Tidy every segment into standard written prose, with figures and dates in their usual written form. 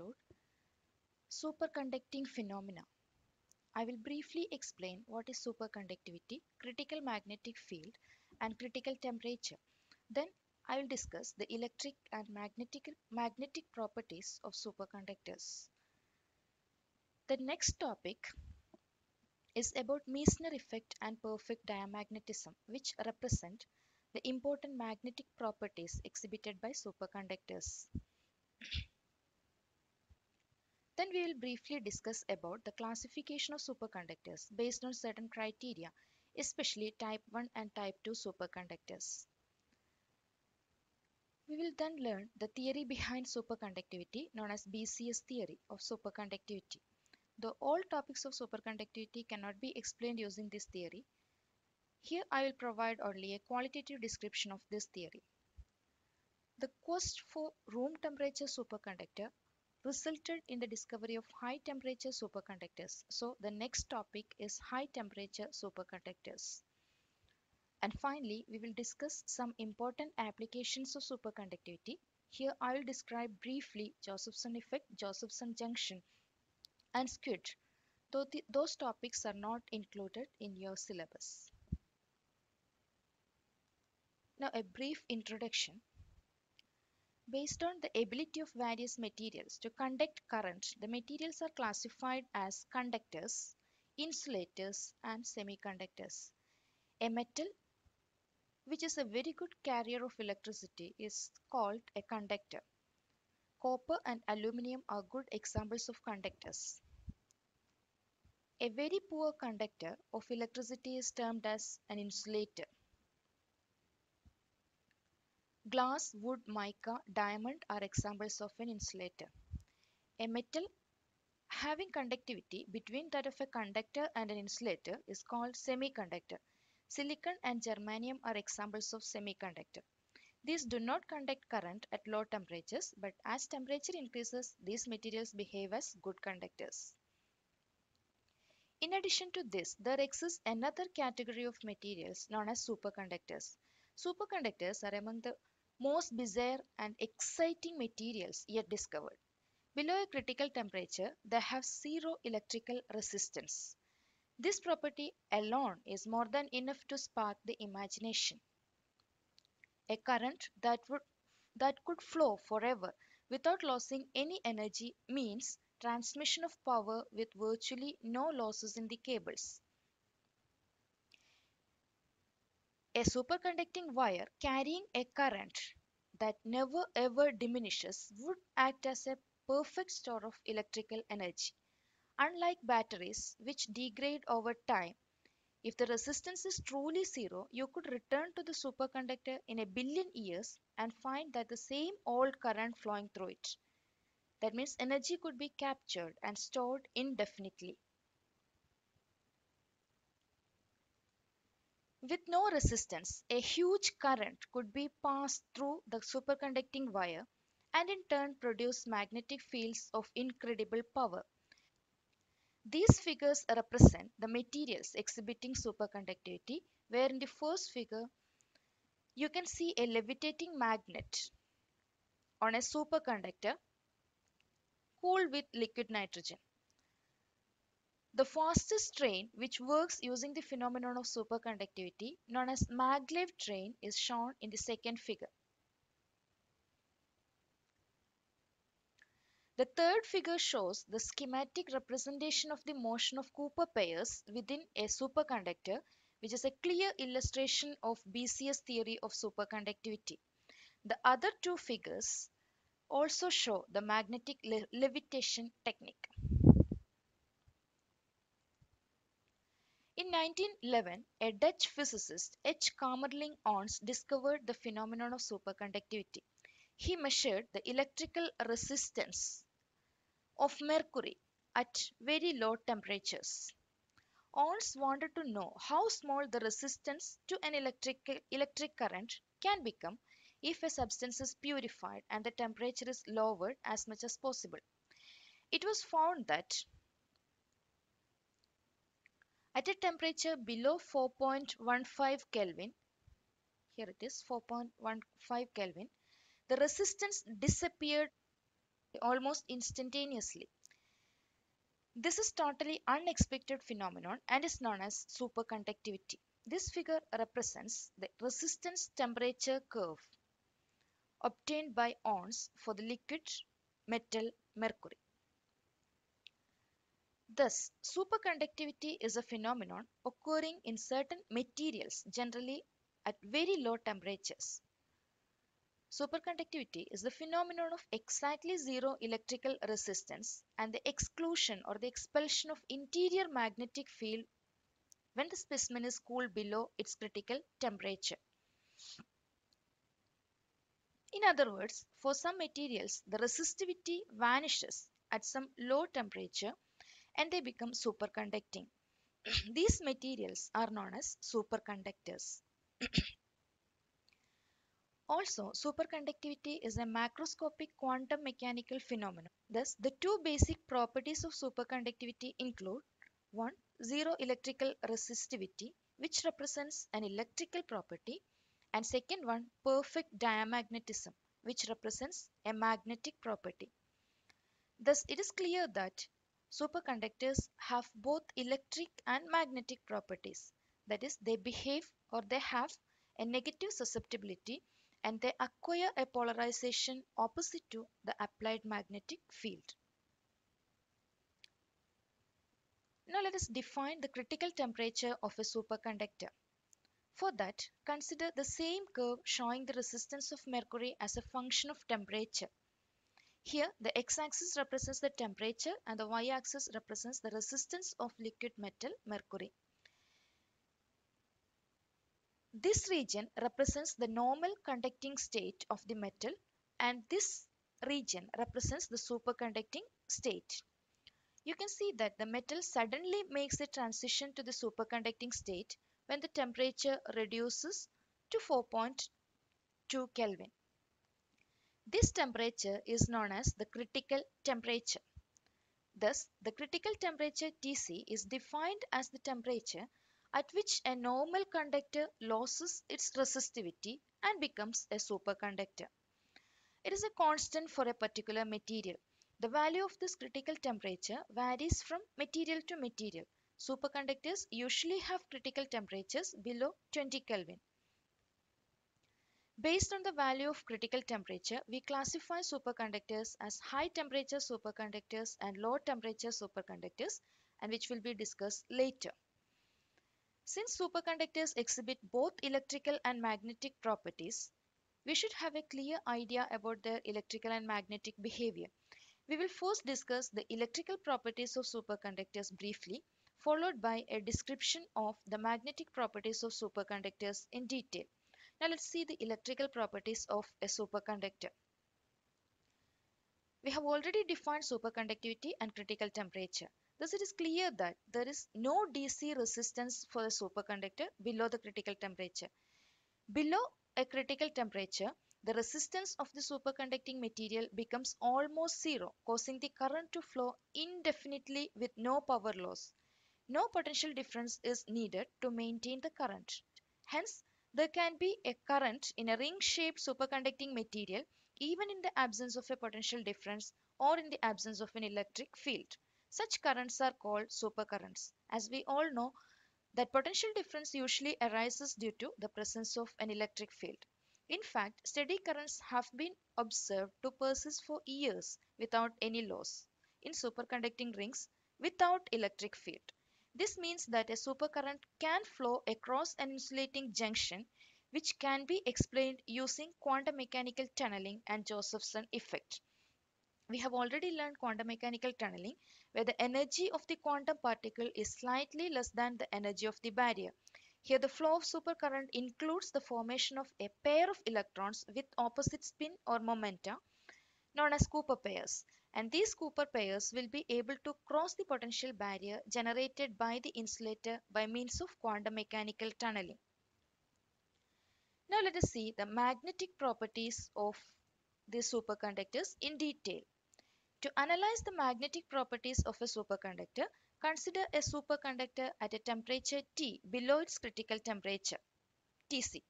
include superconducting phenomena. I will briefly explain what is superconductivity, critical magnetic field, and critical temperature. Then I will discuss the electric and magnetic properties of superconductors. The next topic is about Meissner effect and perfect diamagnetism, which represent the important magnetic properties exhibited by superconductors. Then we will briefly discuss about the classification of superconductors based on certain criteria, especially type 1 and type 2 superconductors. We will then learn the theory behind superconductivity known as BCS theory of superconductivity. Though all topics of superconductivity cannot be explained using this theory, here I will provide only a qualitative description of this theory. The quest for room temperature superconductor resulted in the discovery of high temperature superconductors. So the next topic is high temperature superconductors. And finally, we will discuss some important applications of superconductivity. Here I will describe briefly Josephson effect, Josephson junction, and squid, though those topics are not included in your syllabus. Now a brief introduction. Based on the ability of various materials to conduct current, the materials are classified as conductors, insulators, and semiconductors. A metal, which is a very good carrier of electricity, is called a conductor. Copper and aluminium are good examples of conductors. A very poor conductor of electricity is termed as an insulator. Glass, wood, mica, diamond are examples of an insulator. A metal having conductivity between that of a conductor and an insulator is called semiconductor. Silicon and germanium are examples of semiconductor. These do not conduct current at low temperatures, but as temperature increases, these materials behave as good conductors. In addition to this, there exists another category of materials known as superconductors. Superconductors are among the most bizarre and exciting materials yet discovered. Below a critical temperature, they have zero electrical resistance. This property alone is more than enough to spark the imagination. A current that could flow forever without losing any energy means transmission of power with virtually no losses in the cables. A superconducting wire carrying a current that never ever diminishes would act as a perfect store of electrical energy. Unlike batteries, which degrade over time, if the resistance is truly zero, you could return to the superconductor in a billion years and find that the same old current flowing through it. That means energy could be captured and stored indefinitely. With no resistance, a huge current could be passed through the superconducting wire and in turn produce magnetic fields of incredible power. These figures represent the materials exhibiting superconductivity, where in the first figure you can see a levitating magnet on a superconductor cooled with liquid nitrogen. The fastest train, which works using the phenomenon of superconductivity, known as maglev train, is shown in the second figure. The third figure shows the schematic representation of the motion of Cooper pairs within a superconductor, which is a clear illustration of BCS theory of superconductivity. The other two figures also show the magnetic levitation technique. In 1911, a Dutch physicist H. Kamerlingh Onnes discovered the phenomenon of superconductivity. He measured the electrical resistance of mercury at very low temperatures. Onnes wanted to know how small the resistance to an electric current can become if a substance is purified and the temperature is lowered as much as possible. It was found that at a temperature below 4.15 Kelvin, here it is 4.15 Kelvin, the resistance disappeared almost instantaneously. This is totally unexpected phenomenon and is known as superconductivity. This figure represents the resistance temperature curve obtained by ons for the liquid metal mercury. Thus, superconductivity is a phenomenon occurring in certain materials, generally at very low temperatures. Superconductivity is the phenomenon of exactly zero electrical resistance and the exclusion or the expulsion of interior magnetic field when the specimen is cooled below its critical temperature. In other words, for some materials, the resistivity vanishes at some low temperature and they become superconducting. These materials are known as superconductors. Also, superconductivity is a macroscopic quantum mechanical phenomenon. Thus, the two basic properties of superconductivity include: 1. Zero electrical resistivity, which represents an electrical property, and second one, perfect diamagnetism, which represents a magnetic property. Thus, it is clear that superconductors have both electric and magnetic properties. That is, they behave or they have a negative susceptibility and they acquire a polarization opposite to the applied magnetic field. Now, let us define the critical temperature of a superconductor. For that, consider the same curve showing the resistance of mercury as a function of temperature. Here, the x-axis represents the temperature and the y-axis represents the resistance of liquid metal mercury. This region represents the normal conducting state of the metal and this region represents the superconducting state. You can see that the metal suddenly makes a transition to the superconducting state when the temperature reduces to 4.2 Kelvin. This temperature is known as the critical temperature. Thus, the critical temperature Tc is defined as the temperature at which a normal conductor loses its resistivity and becomes a superconductor. It is a constant for a particular material. The value of this critical temperature varies from material to material. Superconductors usually have critical temperatures below 20 Kelvin. Based on the value of critical temperature, we classify superconductors as high temperature superconductors and low temperature superconductors, and which will be discussed later. Since superconductors exhibit both electrical and magnetic properties, we should have a clear idea about their electrical and magnetic behavior. We will first discuss the electrical properties of superconductors briefly, followed by a description of the magnetic properties of superconductors in detail. Now let's see the electrical properties of a superconductor. We have already defined superconductivity and critical temperature. Thus, it is clear that there is no DC resistance for a superconductor below the critical temperature. Below a critical temperature, the resistance of the superconducting material becomes almost zero, causing the current to flow indefinitely with no power loss. No potential difference is needed to maintain the current. Hence, there can be a current in a ring-shaped superconducting material even in the absence of a potential difference or in the absence of an electric field. Such currents are called supercurrents. As we all know, that potential difference usually arises due to the presence of an electric field. In fact, steady currents have been observed to persist for years without any loss in superconducting rings without electric field. This means that a supercurrent can flow across an insulating junction, which can be explained using quantum mechanical tunneling and Josephson effect. We have already learned quantum mechanical tunneling, where the energy of the quantum particle is slightly less than the energy of the barrier. Here, the flow of supercurrent includes the formation of a pair of electrons with opposite spin or momenta, known as Cooper pairs. And these Cooper pairs will be able to cross the potential barrier generated by the insulator by means of quantum mechanical tunneling. Now, let us see the magnetic properties of the superconductors in detail. To analyze the magnetic properties of a superconductor, consider a superconductor at a temperature T below its critical temperature, Tc.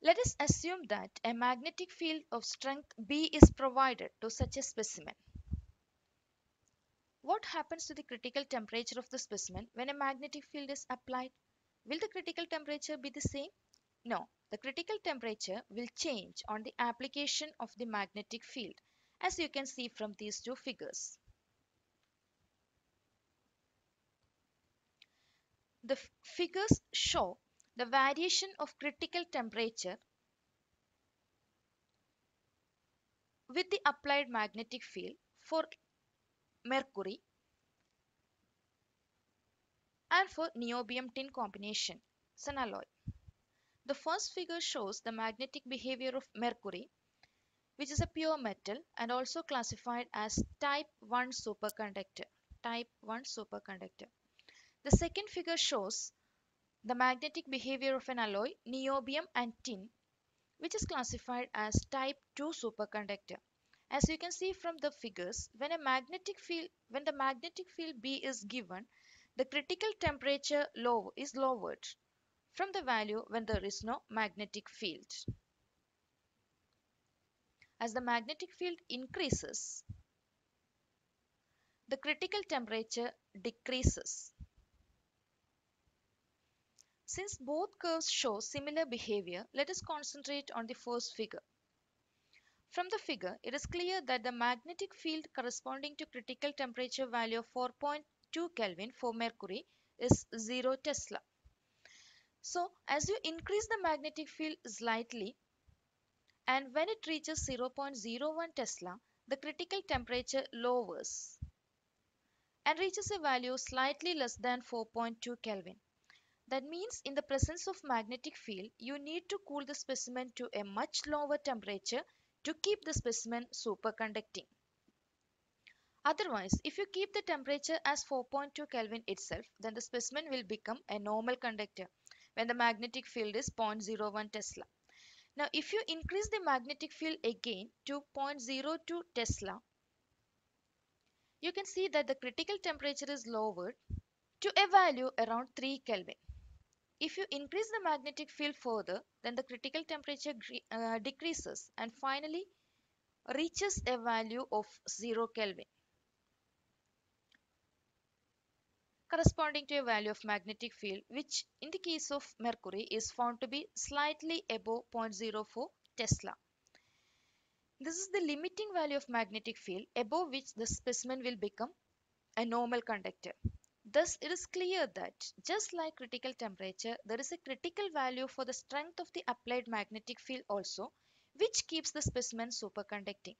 Let us assume that a magnetic field of strength B is provided to such a specimen. What happens to the critical temperature of the specimen when a magnetic field is applied? Will the critical temperature be the same? No, the critical temperature will change on the application of the magnetic field, as you can see from these two figures. The figures show the variation of critical temperature with the applied magnetic field for mercury and for niobium tin combination, it's an alloy. The first figure shows the magnetic behavior of mercury, which is a pure metal and also classified as type 1 superconductor. Type 1 superconductor. The second figure shows the magnetic behavior of an alloy, niobium and tin, which is classified as type 2 superconductor. As you can see from the figures, when the magnetic field B is given, the critical temperature is lowered from the value when there is no magnetic field. As the magnetic field increases, the critical temperature decreases. Since both curves show similar behavior, let us concentrate on the first figure. From the figure, it is clear that the magnetic field corresponding to critical temperature value of 4.2 Kelvin for mercury is 0 Tesla. So, as you increase the magnetic field slightly, and when it reaches 0.01 Tesla, the critical temperature lowers and reaches a value slightly less than 4.2 Kelvin. That means in the presence of magnetic field, you need to cool the specimen to a much lower temperature to keep the specimen superconducting. Otherwise, if you keep the temperature as 4.2 Kelvin itself, then the specimen will become a normal conductor when the magnetic field is 0.01 Tesla. Now, if you increase the magnetic field again to 0.02 Tesla, you can see that the critical temperature is lowered to a value around 3 Kelvin. If you increase the magnetic field further, then the critical temperature decreases and finally reaches a value of 0 Kelvin, corresponding to a value of magnetic field which in the case of mercury is found to be slightly above 0.04 Tesla. This is the limiting value of magnetic field above which the specimen will become a normal conductor. Thus, it is clear that just like critical temperature, there is a critical value for the strength of the applied magnetic field also, which keeps the specimen superconducting.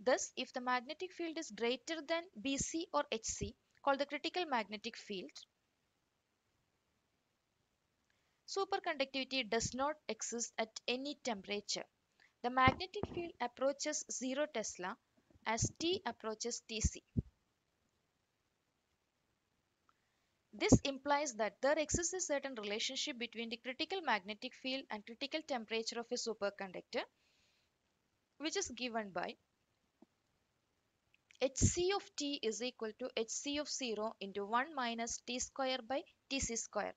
Thus, if the magnetic field is greater than BC or HC, called the critical magnetic field, superconductivity does not exist at any temperature. The magnetic field approaches 0 Tesla as T approaches Tc. This implies that there exists a certain relationship between the critical magnetic field and critical temperature of a superconductor, which is given by Hc of T is equal to Hc of 0 into 1 minus T square by Tc square,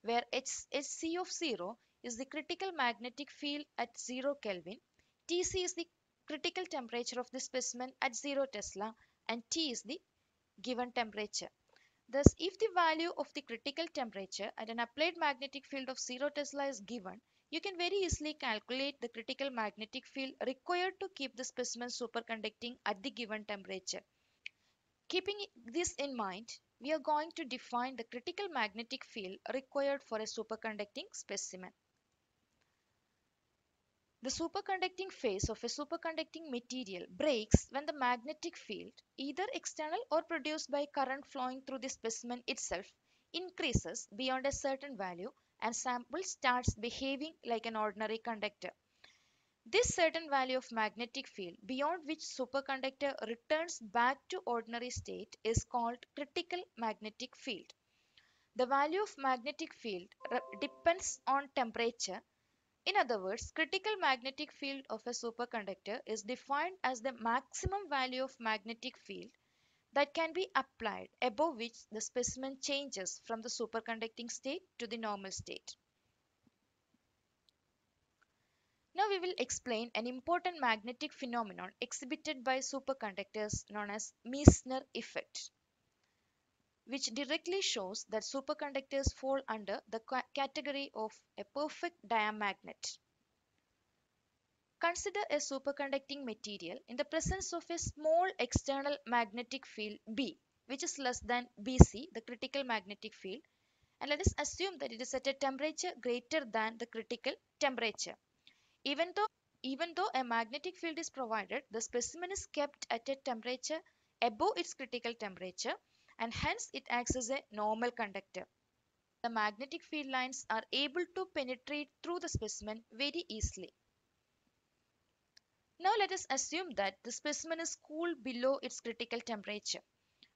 where Hc of 0 is the critical magnetic field at 0 Kelvin, Tc is the critical temperature of the specimen at 0 Tesla, and T is the given temperature. Thus, if the value of the critical temperature at an applied magnetic field of 0 Tesla is given, you can very easily calculate the critical magnetic field required to keep the specimen superconducting at the given temperature. Keeping this in mind, we are going to define the critical magnetic field required for a superconducting specimen. The superconducting phase of a superconducting material breaks when the magnetic field, either external or produced by current flowing through the specimen itself, increases beyond a certain value and sample starts behaving like an ordinary conductor. This certain value of magnetic field beyond which superconductor returns back to ordinary state is called critical magnetic field. The value of magnetic field depends on temperature. In other words, critical magnetic field of a superconductor is defined as the maximum value of magnetic field that can be applied above which the specimen changes from the superconducting state to the normal state. Now we will explain an important magnetic phenomenon exhibited by superconductors known as Meissner effect, which directly shows that superconductors fall under the category of a perfect diamagnet. Consider a superconducting material in the presence of a small external magnetic field B, which is less than Bc, the critical magnetic field, and let us assume that it is at a temperature greater than the critical temperature. Even though, even though a magnetic field is provided, the specimen is kept at a temperature above its critical temperature and hence it acts as a normal conductor. The magnetic field lines are able to penetrate through the specimen very easily. Now let us assume that the specimen is cooled below its critical temperature.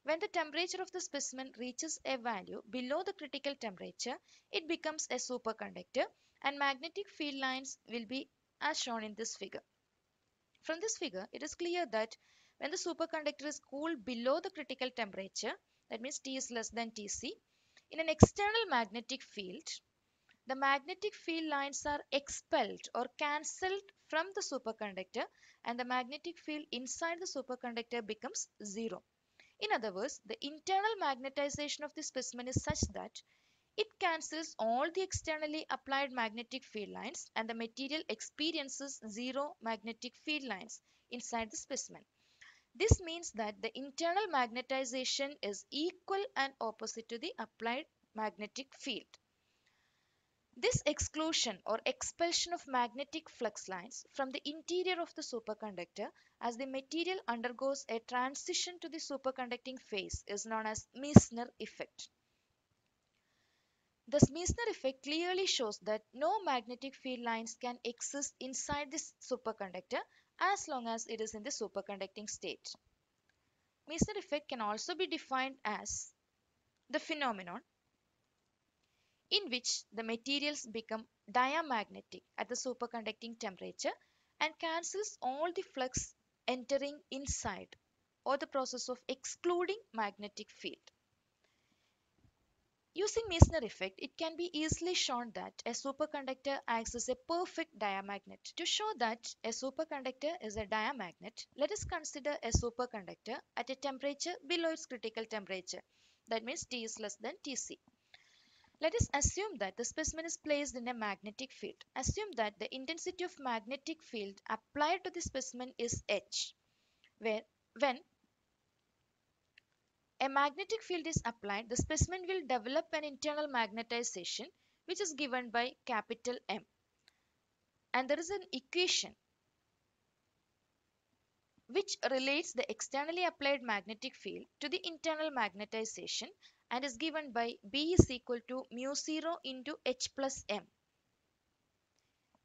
When the temperature of the specimen reaches a value below the critical temperature, it becomes a superconductor and magnetic field lines will be as shown in this figure. From this figure, it is clear that when the superconductor is cooled below the critical temperature, that means T is less than Tc, in an external magnetic field, the magnetic field lines are expelled or cancelled from the superconductor and the magnetic field inside the superconductor becomes zero. In other words, the internal magnetization of the specimen is such that it cancels all the externally applied magnetic field lines and the material experiences zero magnetic field lines inside the specimen. This means that the internal magnetization is equal and opposite to the applied magnetic field. This exclusion or expulsion of magnetic flux lines from the interior of the superconductor as the material undergoes a transition to the superconducting phase is known as Meissner effect. The Meissner effect clearly shows that no magnetic field lines can exist inside this superconductor as long as it is in the superconducting state. Meissner effect can also be defined as the phenomenon in which the materials become diamagnetic at the superconducting temperature and cancels all the flux entering inside, or the process of excluding magnetic field. Using Meissner effect, it can be easily shown that a superconductor acts as a perfect diamagnet. To show that a superconductor is a diamagnet, let us consider a superconductor at a temperature below its critical temperature. That means T is less than Tc. Let us assume that the specimen is placed in a magnetic field. Assume that the intensity of magnetic field applied to the specimen is H, where when a magnetic field is applied, the specimen will develop an internal magnetization which is given by capital M. And there is an equation which relates the externally applied magnetic field to the internal magnetization and is given by B is equal to mu 0 into H plus M,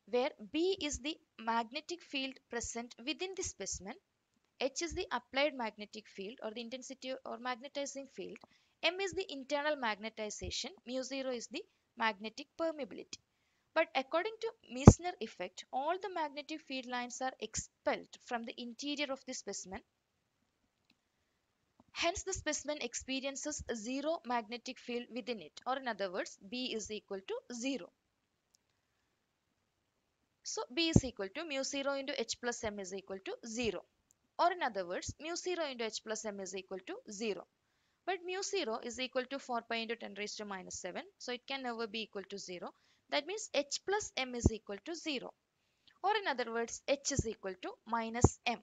where B is the magnetic field present within the specimen, H is the applied magnetic field or the intensity or magnetizing field, M is the internal magnetization, mu 0 is the magnetic permeability. But according to Meissner effect, all the magnetic field lines are expelled from the interior of the specimen. Hence, the specimen experiences a zero magnetic field within it, or in other words, B is equal to 0. So, B is equal to mu 0 into H plus M is equal to 0. Or in other words, mu 0 into H plus M is equal to 0. But mu 0 is equal to 4 pi into 10 raised to minus 7. So, it can never be equal to 0. That means H plus M is equal to 0. Or in other words, H is equal to minus M.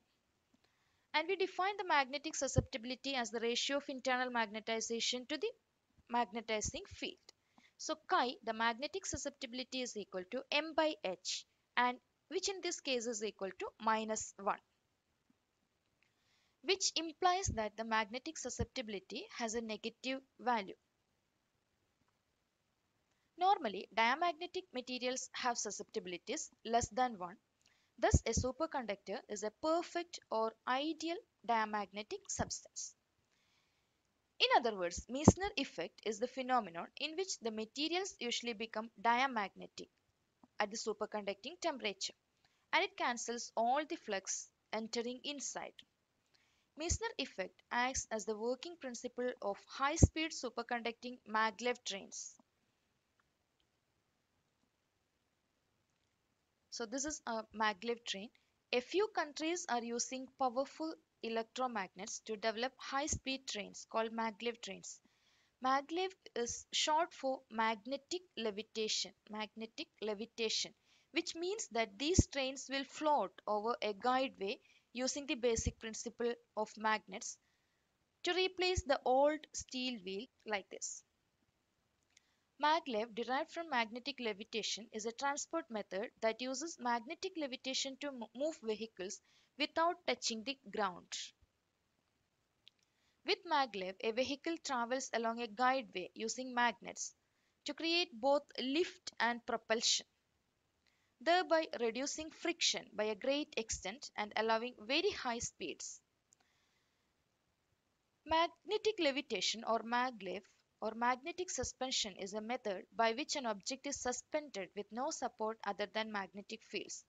And we define the magnetic susceptibility as the ratio of internal magnetization to the magnetizing field. So chi, the magnetic susceptibility, is equal to M by H, and which in this case is equal to minus 1, which implies that the magnetic susceptibility has a negative value. Normally, diamagnetic materials have susceptibilities less than 1. Thus, a superconductor is a perfect or ideal diamagnetic substance. In other words, Meissner effect is the phenomenon in which the materials usually become diamagnetic at the superconducting temperature and it cancels all the flux entering inside. Meissner effect acts as the working principle of high-speed superconducting maglev trains. So this is a maglev train. A few countries are using powerful electromagnets to develop high-speed trains called maglev trains. Maglev is short for magnetic levitation, which means that these trains will float over a guideway using the basic principle of magnets to replace the old steel wheel like this. Maglev, derived from magnetic levitation, is a transport method that uses magnetic levitation to move vehicles without touching the ground. With maglev, a vehicle travels along a guideway using magnets to create both lift and propulsion, thereby reducing friction by a great extent and allowing very high speeds. Magnetic levitation or maglev or magnetic suspension is a method by which an object is suspended with no support other than magnetic fields.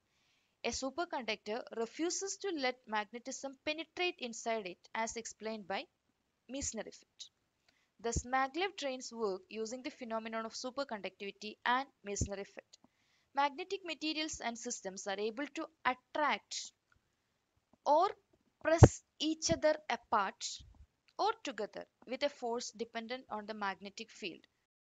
A superconductor refuses to let magnetism penetrate inside it as explained by Meissner effect. Thus, maglev trains work using the phenomenon of superconductivity and Meissner effect. Magnetic materials and systems are able to attract or press each other apart or together with a force dependent on the magnetic field.